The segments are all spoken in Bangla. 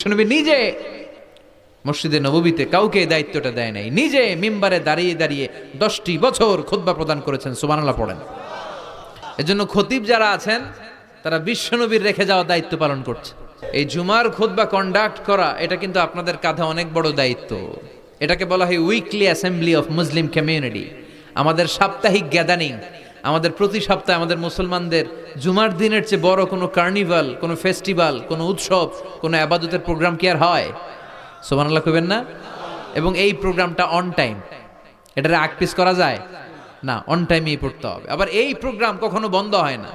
বিশ্বনবী নিজে মসজিদে নববীতে কাউকে এই দায়িত্বটা দেয় নাই, নিজে মিম্বারে দাঁড়িয়ে দাঁড়িয়ে 10টি বছর খুতবা প্রদান করেছেন। সুবহানাল্লাহ পড়েন। এজন্য খতিব যারা আছেন তারা বিশ্বনবীর রেখে যাওয়া দায়িত্ব পালন করছে। এই জুমার খুতবা কন্ডাক্ট করা এটা কিন্তু আপনাদের কাঁধে অনেক বড় দায়িত্ব। এটাকে বলা হয় weekly assembly of Muslim community, আমাদের সাপ্তাহিক গ্যাদারিং। আমাদের প্রতি সপ্তাহে আমাদের মুসলমানদের জুমার দিনের চেয়ে বড় কোনো কার্নিভাল, কোনো ফেস্টিভ্যাল, কোনো উৎসব, কোনো আবাদতের প্রোগ্রাম কি আর হয়? সুবহানাল্লাহ কইবেন না? এবং এই প্রোগ্রামটা অন টাইম, এটারে আকপিস করা যায় না, অন টাইমেই পড়তে হবে। আবার এই প্রোগ্রাম কখনো বন্ধ হয় না।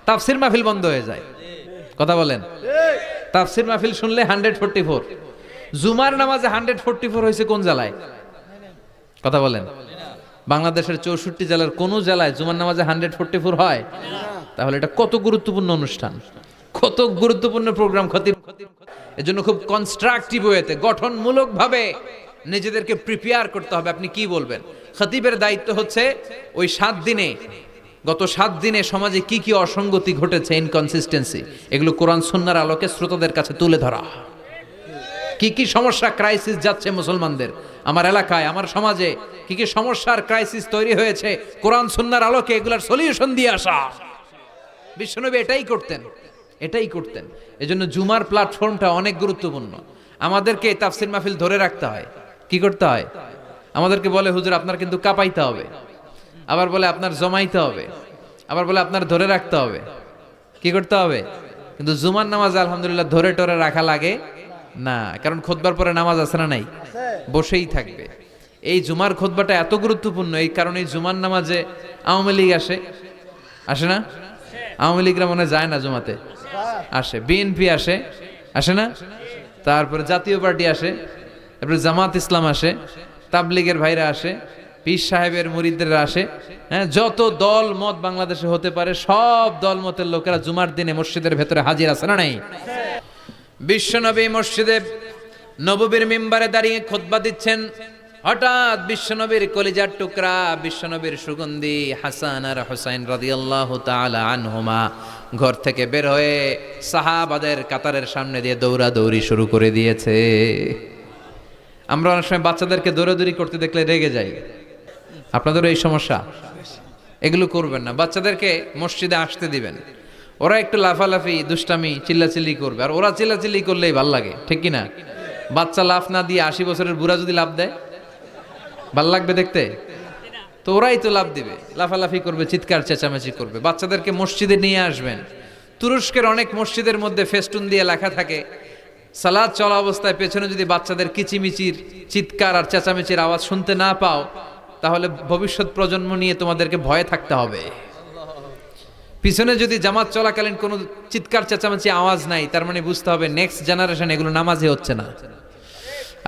তাফসির মাহফিল বন্ধ হয়ে যায়, কথা বলেন। তাফসির মাহফিল শুনলে 144, জুমার নামাজে 144 হয়েছে কোন জেলায়? কথা বলেন। বাংলাদেশের 64 জেলার কোন জেলায় জুমার নামাজে 144 হয়? তাহলে এটা কত গুরুত্বপূর্ণ অনুষ্ঠান, কত গুরুত্বপূর্ণ প্রোগ্রাম। খতিব এজন্য খুব কনস্ট্রাকটিভ ওয়েতে, গঠনমূলক ভাবে নিজেদেরকে প্রিপেয়ার করতে হবে। আপনি কি বলবেন? খতিবের দায়িত্ব হচ্ছে ওই 7 দিনে, গত 7 দিনে সমাজে কি কি অসঙ্গতি ঘটেছে, ইনকনসিস্টেন্সি, এগুলো কোরআন সুন্নাহর আলোকে শ্রোতাদের কাছে তুলে ধরা। কি কি সমস্যা, ক্রাইসিস যাচ্ছে মুসলমানদের, আমার এলাকায়, আমার সমাজে কি কি সমস্যার ক্রাইসিস তৈরি হয়েছে, কোরআন সুন্নাহর আলোকে এগুলার সলিউশন দিয়ে আসা। বিশ্বনবী এটাই করতেন, এটাই করতেন। এজন্য জুমার প্ল্যাটফর্মটা অনেক গুরুত্বপূর্ণ। আমাদেরকে তাফসির মাহফিল ধরে রাখতে হয়। কি করতে হয়? আমাদেরকে বলে হুজুর আপনার কিন্তু কাঁপাইতে হবে, আবার বলে আপনার জমাইতে হবে, আবার বলে আপনার ধরে রাখতে হবে। কি করতে হবে? কিন্তু জুমার নামাজ আলহামদুলিল্লাহ ধরে টরে রাখা লাগে না, কারণ খুতবার পরে নামাজ আছে না নাই? বসেই থাকবে। এই জুমার খুতবাটা এত গুরুত্বপূর্ণ, এই কারণে জুমার নামাজে আওয়ামী লীগ আসে, আসে না? আওয়ামী লীগরা মনে যায় না জুমাতে, আসে। বিএনপি আসে, আসে না? তারপরে জাতীয় পার্টি আসে, তারপরে জামাত ইসলাম আসে, তাবলীগের ভাইরা আসে, পীর সাহেবের মুরিদরা আসে। হ্যাঁ, যত দল মত বাংলাদেশে হতে পারে সব দল মতের লোকেরা জুমার দিনে মসজিদের ভেতরে হাজির আছে না নাই? বিশ্বনবী মসজিদে নববীর মিম্বারে দাঁড়িয়ে খুতবা দিচ্ছেন। হঠাৎ বিশ্বনবীর কলিজার টুকরা, বিশ্বনবীর সুগন্ধি হাসান আর হুসাইন রাদিয়াল্লাহু তাআলা আনহুমা ঘর থেকে বের হয়ে সাহাবাদের কাতারের সামনে দিয়ে দৌড়াদৌড়ি শুরু করে দিয়েছে। আমরা অনেক সময় বাচ্চাদেরকে দৌড়াদৌড়ি করতে দেখলে রেগে যাই। আপনাদেরও এই সমস্যা? এগুলো করবেন না। বাচ্চাদেরকে মসজিদে আসতে দিবেন, ওরা একটু লাফালাফি দুষ্টামি চিল্লাচিল্লি করবে, আর ওরা চিল্লাচিল্লি করলেই ভাল লাগে, ঠিক কিনা? বাচ্চা লাফ না দিয়ে 80 বছরের বুড়া যদি লাফ দেয় ভাল লাগবে দেখতে? তো ওরাই তো লাফ দিবে, লাফালাফি করবে, চিৎকার চেঁচামেচি করবে। বাচ্চাদেরকে মসজিদে নিয়ে আসবেন। তুরস্কের অনেক মসজিদের মধ্যে ফেস্টুন দিয়ে লেখা থাকে, সালাত চলা অবস্থায় পেছনে যদি বাচ্চাদের কিচিমিচির চিৎকার আর চেঁচামেচির আওয়াজ শুনতে না পাও, তাহলে ভবিষ্যৎ প্রজন্ম নিয়ে তোমাদেরকে ভয়ে থাকতে হবে। পিছনে যদি জামাত চলাকালীন কোনো চিৎকার চেঁচামেচি আওয়াজ নাই, তার মানে বুঝতে হবে নেক্সট জেনারেশন এগুলো নামাজি হচ্ছে না।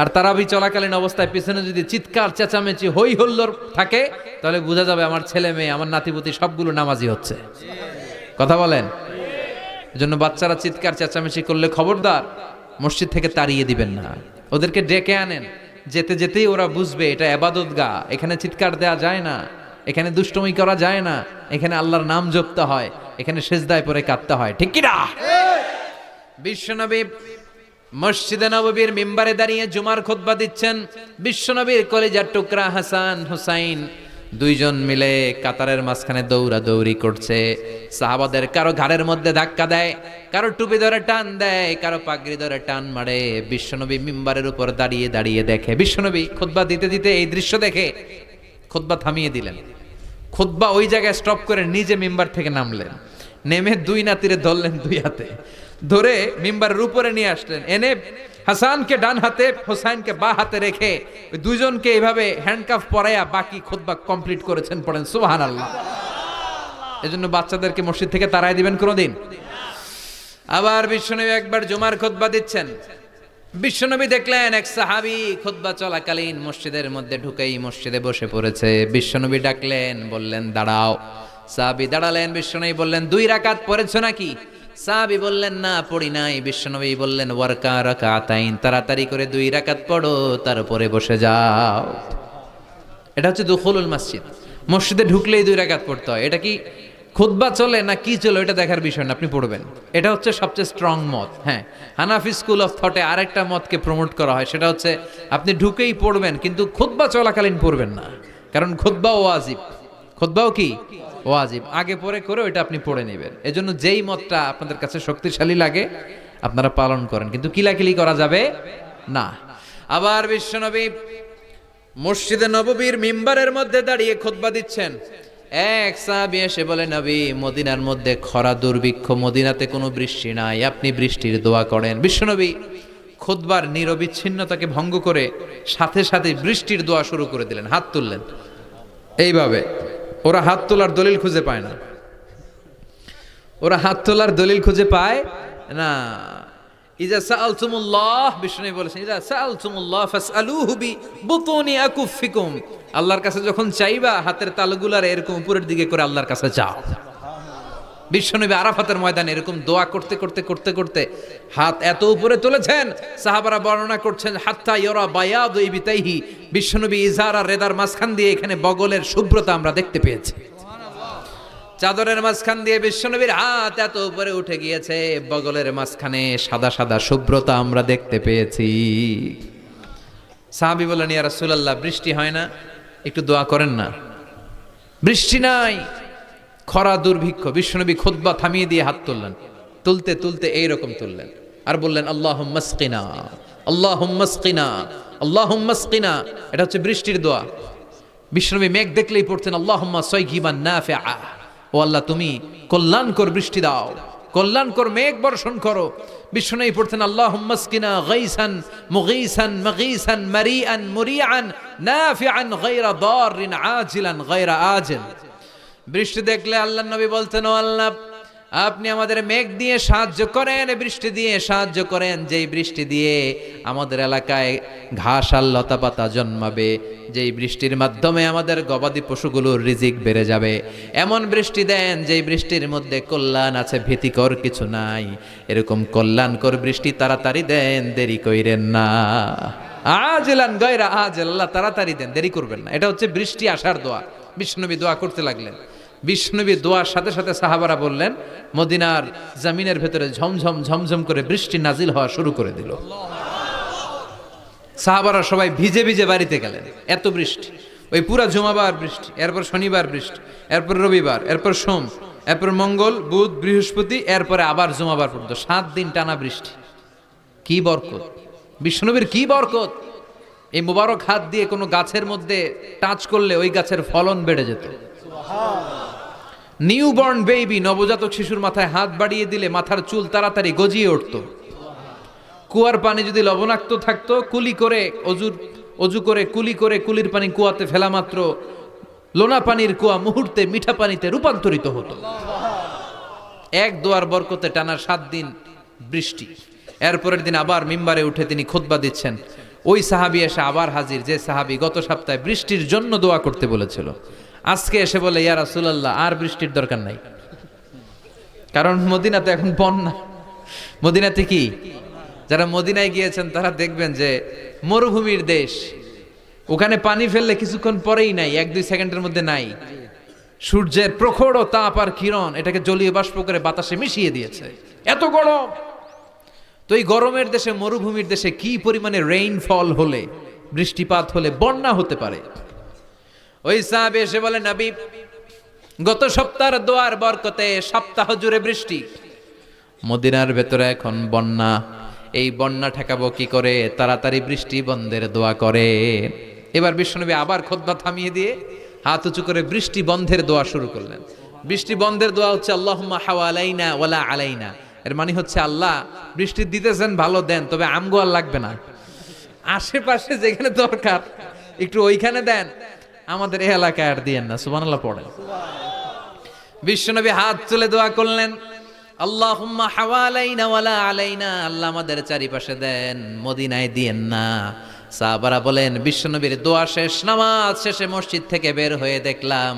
আর তারাবি চলাকালীন অবস্থায় পিছনে যদি চিৎকার চেঁচামেচি হই হল্লোর থাকে, তাহলে বোঝা যাবে আমার ছেলে মেয়ে, আমার নাতিপুতি সবগুলো নামাজি হচ্ছে। কথা বলেন। এজন্য বাচ্চারা চিৎকার চেঁচামেচি করলে খবরদার মসজিদ থেকে তাড়িয়ে দিবেন না, ওদেরকে ডেকে আনেন। যেতে যেতেই ওরা বুঝবে এটা ইবাদত গা, এখানে চিৎকার দেওয়া যায় না, এখানে দুষ্টুমি করা যায় না, এখানে আল্লাহর নাম জপতে হয়, এখানে সেজদায় পড়ে কাঁদতে হয়, ঠিক কি না? বিশ্বনবী মসজিদে নববীর মিম্বারে দাঁড়িয়ে জুমার খুতবা দিচ্ছেন। বিশ্বনবীর কলিজার টুকরা হাসান হুসাইন দুইজন মিলে কাতারের মাঝখানে দৌড়াদৌড়ি করছে। সাহাবাদের কারো ঘাড়ের মধ্যে ধাক্কা দেয়, কারো টুপি ধরে টান দেয়, কারো পাগড়ি ধরে টান মারে। বিশ্বনবী মিম্বারের উপর দাঁড়িয়ে দাঁড়িয়ে দেখে। বিশ্বনবী খুতবা দিতে দিতে এই দৃশ্য দেখে খুতবা থামিয়ে দিলেন। খুতবা ওই জায়গায় স্টপ করে নিজে মিম্বার থেকে নামলেন, নেমে দুই নাতিরে ধরলেন, দুই হাতে ধরে মিম্বারের উপরে নিয়ে আসলেন, এনে হাসানকে ডান হাতে হুসাইনকে বা হাতে রেখে ওই দুইজনকে এইভাবে হ্যান্ডকাফ পরাইয়া বাকি খুতবা কমপ্লিট করেছেন। পড়েন সুবহানাল্লাহ। এজন্য বাচ্চাদেরকে মসজিদ থেকে তাড়াই দিবেন কোনোদিন? আবার বিশ্বনবী একবার জুমার খুতবা দিচ্ছেন। বিশ্বনবী দেখলেন এক সাহাবী খুতবা চলাকালীন মসজিদের মধ্যে ঢুকেই মসজিদে বসে পড়েছে। বিশ্বনবী ডাকলেন, বললেন দাঁড়াও। সাহাবী দাঁড়ালেন। বিশ্বনবী বললেন 2 রাকাত পড়েছো নাকি? সাহাবী বললেন না পড়ি নাই। বিশ্বনবী বললেন ওয়ারকা রাকাতাইন, তাড়াতাড়ি করে 2 রাকাত পড়ো, তারপরে বসে যাও। এটা হচ্ছে দুখুলুল মসজিদ। মসজিদে ঢুকলেই 2 রাকাত পড়তে হয়। এটা কি খুতবা চলে না কি চলে ওইটা দেখার বিষয় না, আপনি পড়বেন। এটা হচ্ছে সবচেয়ে স্ট্রং মত। হ্যাঁ, হানাফি স্কুল অফ থটে আরেকটা মতকে প্রমোট করা হয়, সেটা হচ্ছে আপনি ঢুকেই পড়বেন কিন্তু খুতবা চলাকালীন পড়বেন না, কারণ খুতবাও ওয়াজিব। খুতবাও কি ওয়াজিব, আগে পরে করে ওইটা আপনি পড়ে নেবেন। এজন্য যেই মতটা আপনাদের কাছে শক্তিশালী লাগে আপনারা পালন করেন, কিন্তু কিলাকিলি করা যাবে না। আবার বিশ্বনবী মসজিদে নববীর মিম্বারের মধ্যে দাঁড়িয়ে খুতবা দিচ্ছেন। এক সাহাবী এসে বলে, নবী, মদিনার মধ্যে খরা দুর্ভিক্ষ, মদিনাতে কোনো বৃষ্টি নাই, আপনি বৃষ্টির দোয়া করেন। বিশ্বনবী খুতবার নিরবিচ্ছিন্নতাকে ভঙ্গ করে সাথে সাথে বৃষ্টির দোয়া শুরু করে দিলেন, হাত তুললেন এইভাবে। ওরা হাত তোলার দলিল খুঁজে পায় না, ওরা হাত তোলার দলিল খুঁজে পায় না। ইজা সাআলতুমুল্লাহ, বিষ্ণু বলেছেন, ইজা সাআলতুমুল্লাহ ফাসআলুহু বিবুতুনি আকুফিকুম, আল্লাহর কাছে যখন চাইবা হাতের তালুগুলার এরকম উপরের দিকে করে আল্লাহর কাছে চাও। বিশ্বনবী আরাফাতের ময়দানে এরকম দোয়া করতে করতে করতে করতে হাত এত উপরে তুলেছেন, সাহাবারা বর্ণনা করছেন হাত্তা ইয়ারা বায়াদু ইবিতাইহি, বিশ্বনবী ইজার আর রেদার মাঝখান দিয়ে এখানে বগলের শুভ্রতা আমরা দেখতে পেয়েছি। চাদরের মাঝখান দিয়ে বিশ্বনবীর হাত এত উপরে উঠে গিয়েছে, বগলের মাঝখানে সাদা সাদা শুভ্রতা আমরা দেখতে পেয়েছি। সাহাবী বললেন, ইয়া রাসূলুল্লাহ, বৃষ্টি হয় না, একটু দোয়া করেন না। বৃষ্টি নাই, খরা দুর্ভিক্ষ। বিশ্বনবী খুতবা থামিয়ে দিয়ে হাত তুললেন, তুলতে তুলতে এইরকম তুললেন আর বললেন, আল্লাহুম্মা আসকিনা, আল্লাহুম্মা আসকিনা, আল্লাহুম্মা আসকিনা। এটা হচ্ছে বৃষ্টির দোয়া। বিশ্বনবী মেঘ দেখলেই পড়তেন, আল্লাহুম্মা সাইয়িবান নাফিআ, ও আল্লাহ তুমি কল্যাণকর বৃষ্টি দাও, কল্যাণকর মেঘ বর্ষণ করো। বিশ্বনবী পড়তেন, আল্লাহুম্মা আসকিনা গাইসান মুগীসান মাগীসান মারিআন মুরিআন নাফিআন গায়রা দাররিন আজিলান গায়রা আজিল। বৃষ্টি দেখলে আল্লাহর নবী বলতেন, ও আল্লাহ, আপনি আমাদের মেঘ দিয়ে সাহায্য করেন, বৃষ্টি দিয়ে সাহায্য করেন, যেই বৃষ্টি দিয়ে আমাদের এলাকায় ঘাস আর লতা পাতা জন্মাবে, যেই বৃষ্টির মাধ্যমে আমাদের গবাদি পশুগুলোর রিজিক বেড়ে যাবে, এমন বৃষ্টি দেন যেই বৃষ্টির মধ্যে কল্যাণ আছে, ভীতিকর কিছু নাই। এরকম কল্যাণকর বৃষ্টি তাড়াতাড়ি দেন, দেরি কইরেন না। আজিলান গায়রা আজিল, আল্লাহ তাড়াতাড়ি দেন, দেরি করবেন না। এটা হচ্ছে বৃষ্টি আসার দোয়া। বিষ্ণুনবী দোয়া করতে লাগলেন। বিষ্ণুনবী দোয়ার সাথে সাথে সাহাবারা বললেন, মদিনার জমিনের ভেতরে ঝমঝম ঝমঝম করে বৃষ্টি নাজিল হওয়া শুরু করে দিল। সাহাবারা সবাই ভিজে ভিজে বাড়িতে গেলেন, এত বৃষ্টি। ওই পুরা জুমাবার বৃষ্টি, এরপর শনিবার বৃষ্টি, এরপর রবিবার, এরপর সোম, এরপর মঙ্গল, বুধ, বৃহস্পতি, এরপরে আবার জুমাবার পর্যন্ত 7 দিন টানা বৃষ্টি। কি বরকত! বিষ্ণুনবীর কি বরকত! এই মুবারক হাত দিয়ে কোনো গাছের মধ্যে টাচ করলে ওই গাছের ফলন বেড়ে যেত। নিউবর্ন বেবি, নবজাতক শিশুর মাথায় হাত বাড়িয়ে দিলে মাথার চুল তাড়াতাড়ি গজিয়ে উঠত। কুয়ার পানি যদি লবণাক্ত থাকতো, কুলি করে অজু করে কুলি করে কুলির পানি কুয়াতে ফেলা মাত্র লোনা পানির কুয়া মুহূর্তে মিঠা পানিতে রূপান্তরিত হতো। এক দোয়ার বরকতে টানা 7 দিন বৃষ্টি। এরপরের দিন আবার মিম্বারে উঠে তিনি খুতবা দিচ্ছেন। ওই সাহাবী এসে আবার হাজির, যে সাহাবী গত সপ্তাহে বৃষ্টির জন্য দোয়া করতে বলেছিল। আজকে এসে বলে, ইয়া রাসূলুল্লাহ, আর বৃষ্টির দরকার নাই, কারণ মদিনাতে এখন বন্যা। মদিনাতে কি, যারা মদিনায় গিয়েছেন তারা দেখবেন যে মরুভূমির দেশ, ওখানে পানি ফেললে কিছুক্ষণ পরেই নাই, 1-2 সেকেন্ডের মধ্যে নাই। সূর্যের প্রখর তাপ আর কিরণ এটাকে জলীয় বাষ্প করে বাতাসে মিশিয়ে দিয়েছে, এত গরম। তো এই গরমের দেশে, মরুভূমির দেশে কি পরিমাণে রেইনফল হলে, বৃষ্টিপাত হলে বন্যা হতে পারে। ওই সাহাবী এসে বলে, নবী, গত সপ্তাহের দোয়ার বরকতে সপ্তাহ জুড়ে বৃষ্টি, মদিনার ভেতরে এখন বন্যা। এই বন্যা ঠেকাবো কি করে? তাড়াতাড়ি বৃষ্টি বন্ধের দোয়া করে। এবার বিশ্বনবী আবার খুতবা থামিয়ে দিয়ে হাত উঁচু করে বৃষ্টি বন্ধের দোয়া শুরু করলেন। বৃষ্টি বন্ধের দোয়া হচ্ছে, আল্লাহুম্মা হাওয়ালাইনা ওয়ালা আলাইনা। এর মানে হচ্ছে, আল্লাহ বৃষ্টি দিতেছেন ভালো দেন, তবে আমগো আর লাগবে না, আশেপাশে যেখানে দরকার একটু ওইখানে দেন, আমাদের এই এলাকায় আর দিয়েন না। সুবহানাল্লাহ পড়েন। বিশ্বনবী হাত তুলে দোয়া করলেন, আল্লাহুম্মা হাওয়ালাইনা ওয়ালা আলাইনা, আল্লাহ আমাদের চারিপাশে দেন, মদিনায় দিয়েন না। সাহাবারা বলেন, বিশ্বনবীর দোয়া শেষ, নামাজ শেষে মসজিদ থেকে বের হয়ে দেখলাম